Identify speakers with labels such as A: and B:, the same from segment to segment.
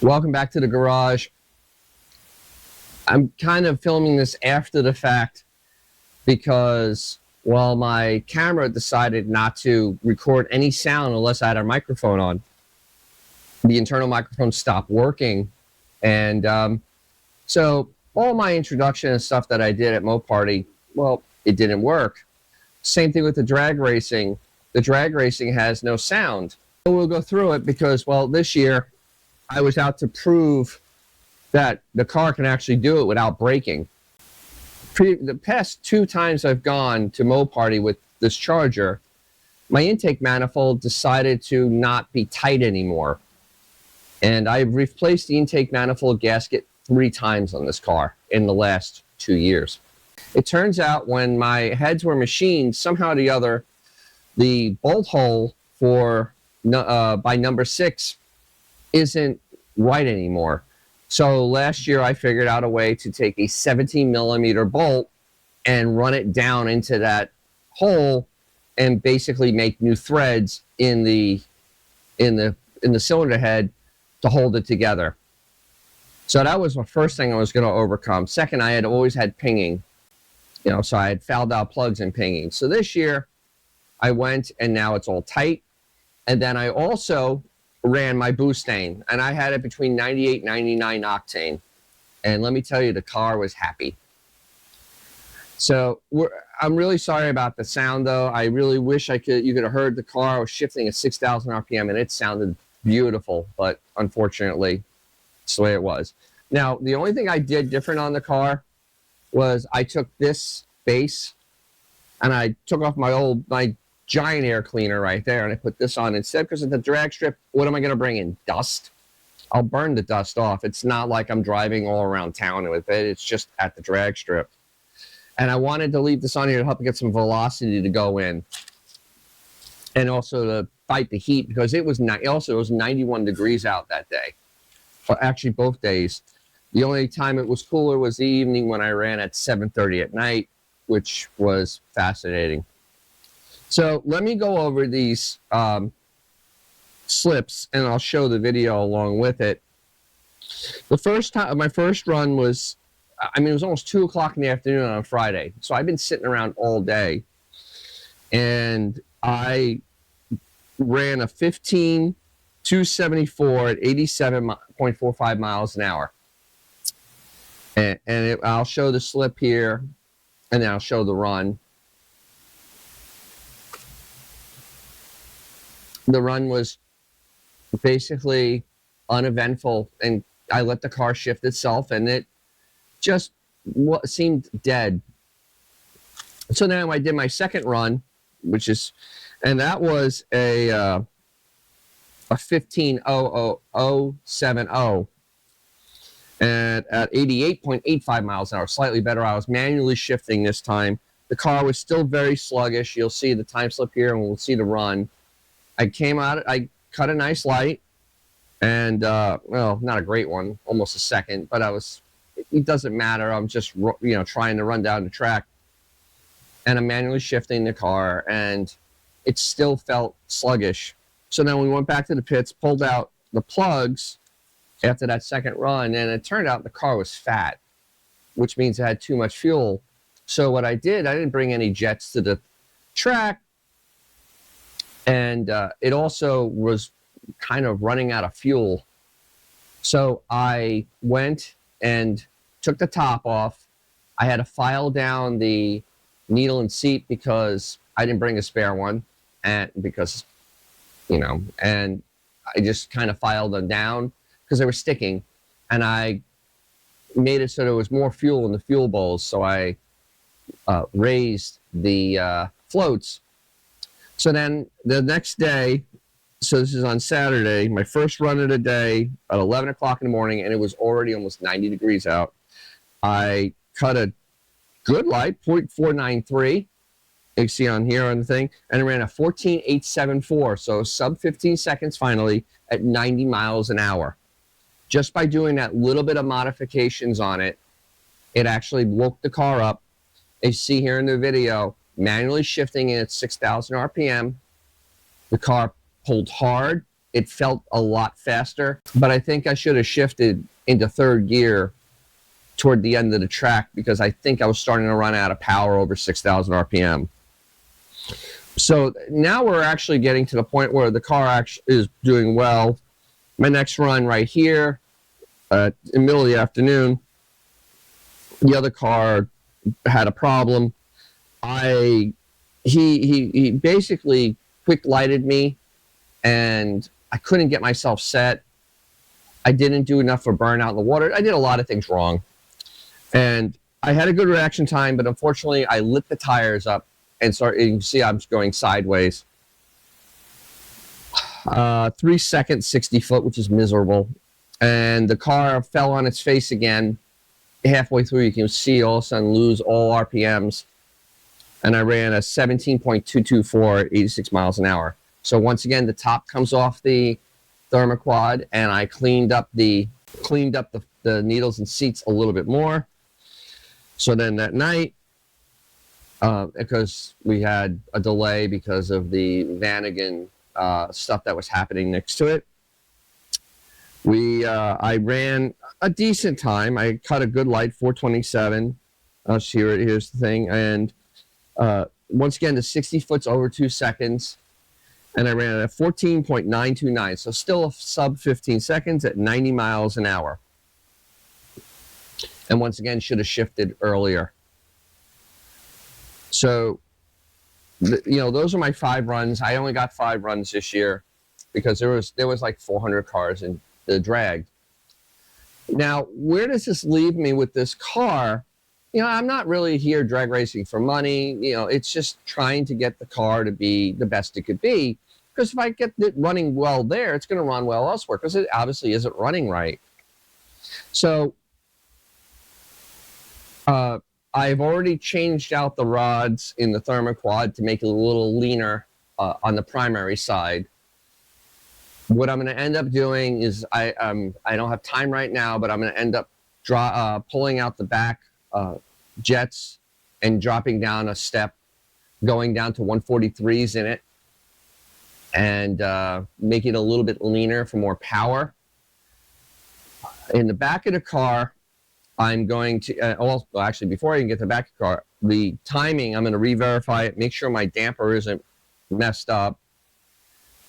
A: Welcome back to the garage. I'm kind of filming this after the fact because, well, my camera decided not to record any sound unless I had a microphone on. The internal microphone stopped working. And so all my introduction and stuff that I did at MoParty, well, it didn't work. Same thing with the drag racing. The drag racing has no sound. So we'll go through it because, well, this year I was out to prove that the car can actually do it without braking. The past 2 times I've gone to MoParty with this Charger, my intake manifold decided to not be tight anymore. And I've replaced the intake manifold gasket 3 times on this car in the last 2 years. It turns out when my heads were machined, somehow or the other, the bolt hole for by number 6 isn't right anymore. So last year I figured out a way to take a 17 millimeter bolt and run it down into that hole and basically make new threads in the cylinder head to hold it together. So that was the first thing I was going to overcome. Second, I had always had pinging, so I had fouled out plugs and pinging. So this year I went and now it's all tight. And then I also ran my butane, and I had it between 98 and 99 octane. And let me tell you, the car was happy. So I'm really sorry about the sound, though. I really wish you could have heard the car. I was shifting at 6,000 RPM, and it sounded beautiful, but unfortunately, it's the way it was. Now, the only thing I did different on the car was I took this base, and I took off my giant air cleaner right there, and I put this on instead because of the drag strip. What am I going to bring in? Dust? I'll burn the dust off. It's not like I'm driving all around town with it. It's just at the drag strip. And I wanted to leave this on here to help get some velocity to go in, and also to fight the heat because it was 91 degrees out that day. Well, actually, both days. The only time it was cooler was the evening when I ran at 7:30 at night, which was fascinating. So let me go over these slips, and I'll show the video along with it. The first time, my first run was, it was almost 2 o'clock in the afternoon on Friday. So I've been sitting around all day, and I ran a 15,274 at 87.45 miles an hour. And I'll show the slip here, and then I'll show the run. The run was basically uneventful, and I let the car shift itself, and it just seemed dead. So now I did my second run, and that was a 15.00070, and at 88.85 miles an hour, slightly better. I was manually shifting this time. The car was still very sluggish. You'll see the time slip here, and we'll see the run. I came out, I cut a nice light, and, well, not a great one, almost a second, but it doesn't matter. I'm just, trying to run down the track, and I'm manually shifting the car, and it still felt sluggish. So then we went back to the pits, pulled out the plugs after that second run, and it turned out the car was fat, which means it had too much fuel. So what I didn't bring any jets to the track. And it also was kind of running out of fuel. So I went and took the top off. I had to file down the needle and seat because I didn't bring a spare one. And and I just kind of filed them down because they were sticking. And I made it so there was more fuel in the fuel bowls. So I raised the floats. So then the next day, so this is on Saturday, my first run of the day at 11 o'clock in the morning, and it was already almost 90 degrees out. I cut a good light, 0.493, you see on here on the thing, and I ran a 14.874, so sub 15 seconds finally at 90 miles an hour. Just by doing that little bit of modifications on it, it actually woke the car up. You see here in the video, manually shifting in at 6,000 RPM. The car pulled hard. it felt a lot faster. But I think I should have shifted into third gear toward the end of the track because I think I was starting to run out of power over 6,000 RPM. So now we're actually getting to the point where the car actually is doing well. My next run right here, in the middle of the afternoon, the other car had a problem. He basically quick lighted me, and I couldn't get myself set. I didn't do enough for burnout in the water. I did a lot of things wrong, and I had a good reaction time, but unfortunately, I lit the tires up and you can see I'm going sideways. 3 seconds, 60 foot, which is miserable, and the car fell on its face again. Halfway through, you can see all of a sudden lose all RPMs, and I ran a 17.224 at 86 miles an hour. So once again, the top comes off the thermoquad, and I cleaned up the needles and seats a little bit more. So then that night, because we had a delay because of the Vanagon stuff that was happening next to it, I ran a decent time. I cut a good light, 427. Here's the thing, and once again, the 60 foot's over 2 seconds, and I ran at 14.929, so still a sub 15 seconds at 90 miles an hour. And once again, should have shifted earlier. So, those are my 5 runs. I only got 5 runs this year because there was like 400 cars in the drag. Now, where does this leave me with this car? I'm not really here drag racing for money. It's just trying to get the car to be the best it could be. Because if I get it running well there, it's going to run well elsewhere because it obviously isn't running right. So, I've already changed out the rods in the thermoquad to make it a little leaner on the primary side. What I'm going to end up doing is I don't have time right now, but I'm going to end up pulling out the back jets and dropping down a step, going down to 143s in it, and make it a little bit leaner for more power. In the back of the car, I'm going to, actually, before I even get to the back of the car, the timing, I'm going to re-verify it, make sure my damper isn't messed up,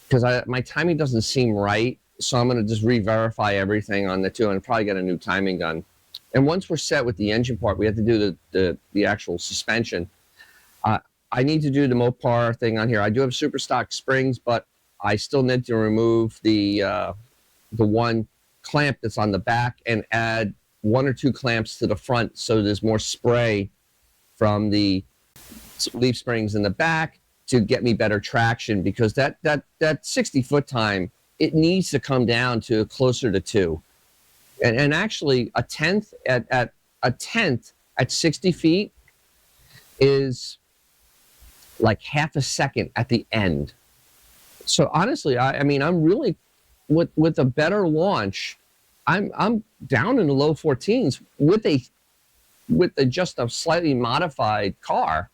A: because my timing doesn't seem right, so I'm going to just re-verify everything on the two and probably get a new timing gun. And once we're set with the engine part, we have to do the actual suspension. I need to do the MoParty thing on here. I do have super stock springs, but I still need to remove the one clamp that's on the back and add 1 or 2 clamps to the front so there's more spray from the leaf springs in the back to get me better traction, because that 60 foot time, it needs to come down to closer to 2. And actually a tenth at 60 feet is like half a second at the end. So honestly, I mean, I'm really with a better launch, I'm down in the low 14s with just a slightly modified car,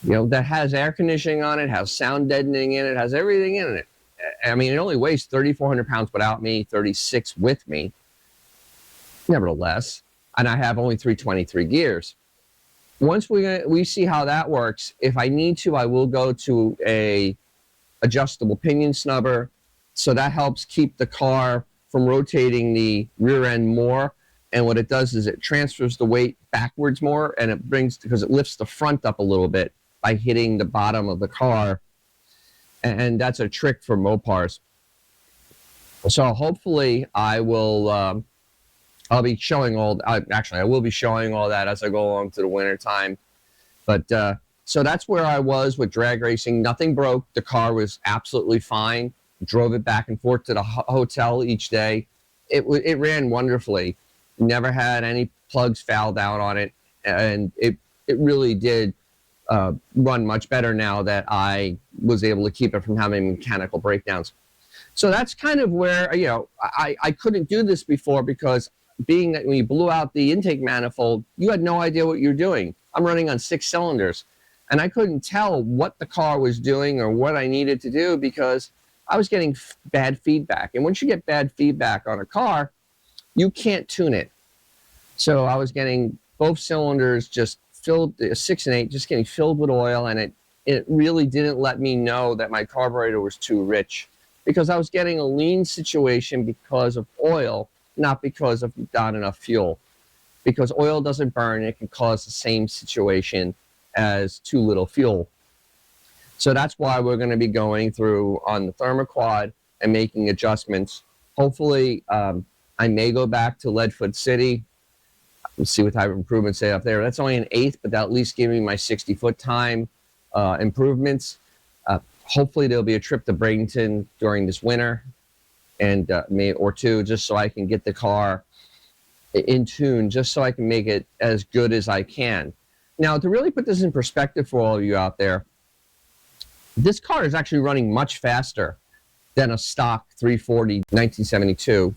A: that has air conditioning on it, has sound deadening in it, has everything in it. I mean, it only weighs 3,400 pounds without me, 36 with me, nevertheless, and I have only 323 gears. Once we see how that works, if I need to, I will go to a adjustable pinion snubber, so that helps keep the car from rotating the rear end more, and what it does is it transfers the weight backwards more, and because it lifts the front up a little bit by hitting the bottom of the car, and that's a trick for Mopars. So hopefully I will I'll be showing I will be showing all that as I go along to the winter time. But so that's where I was with drag racing. Nothing broke. The car was absolutely fine. Drove it back and forth to the hotel each day. It ran wonderfully. Never had any plugs fouled out on it, and it really did run much better now that I was able to keep it from having mechanical breakdowns. So that's kind of where, I couldn't do this before, because being that when you blew out the intake manifold, you had no idea what you're doing. I'm running on 6 cylinders, and I couldn't tell what the car was doing or what I needed to do, because I was getting bad feedback. And once you get bad feedback on a car, you can't tune it. So I was getting both cylinders just filled, 6 and 8, just getting filled with oil, and it really didn't let me know that my carburetor was too rich, because I was getting a lean situation because of oil, not because of not enough fuel. Because oil doesn't burn, it can cause the same situation as too little fuel. So that's why we're going to be going through on the thermoquad and making adjustments. Hopefully, I may go back to Leadfoot City. Let's see what type of improvements they have there. That's only an 1/8, but that'll at least give me my 60-foot time improvements. Hopefully, there'll be a trip to Bradenton during this winter, and or two, just so I can get the car in tune, just so I can make it as good as I can. Now, to really put this in perspective for all of you out there, this car is actually running much faster than a stock 340 1972.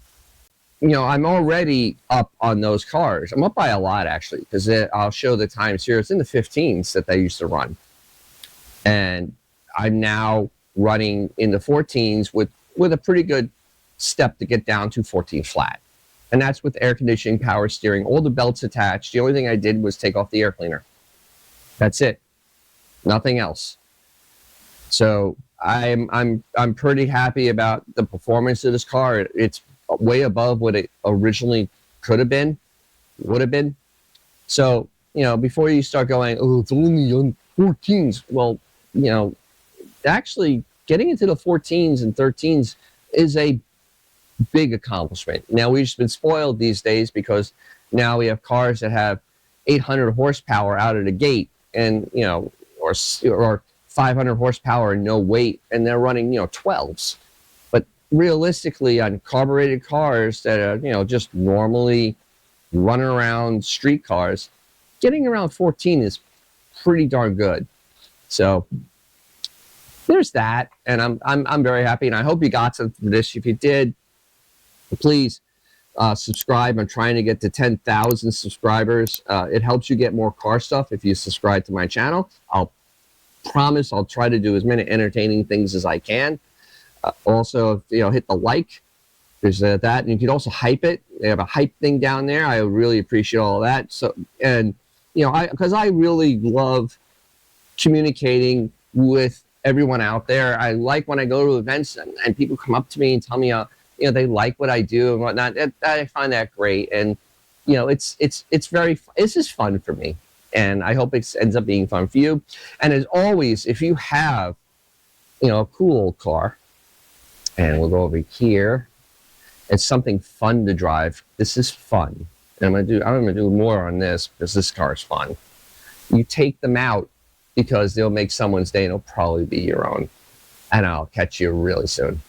A: You know, I'm already up on those cars. I'm up by a lot, actually, because I'll show the times here. It's in the 15s that they used to run. And I'm now running in the 14s with a pretty good step to get down to 14 flat. And that's with air conditioning, power steering, all the belts attached. The only thing I did was take off the air cleaner. That's it. Nothing else. So I'm pretty happy about the performance of this car. It's way above what it originally could have been, would have been. So, you know, before you start going, oh, it's only on 14s. Well, you know, actually getting into the 14s and 13s is a big accomplishment. Now, we've just been spoiled these days because now we have cars that have 800 horsepower out of the gate, and, you know, or 500 horsepower and no weight, and they're running, you know, 12s. But realistically, on carbureted cars that are, you know, just normally running around street cars, getting around 14 is pretty darn good. So there's that, and I'm very happy, and I hope you got something from this. If you did, please subscribe. I'm trying to get to 10,000 subscribers. It helps you get more car stuff if you subscribe to my channel. I'll promise I'll try to do as many entertaining things as I can. Also, you know, hit the like. There's that, and you can also hype it. They have a hype thing down there. I really appreciate all of that. So, and you know, because I really love communicating with everyone out there. I like when I go to events and people come up to me and tell me, you know, they like what I do and whatnot. I find that great, and you know, it's just fun for me. And I hope it ends up being fun for you. And as always, if you have, you know, a cool car, and we'll go over here, it's something fun to drive. This is fun. And I'm gonna do more on this because this car is fun. You take them out because they'll make someone's day, and it'll probably be your own. And I'll catch you really soon.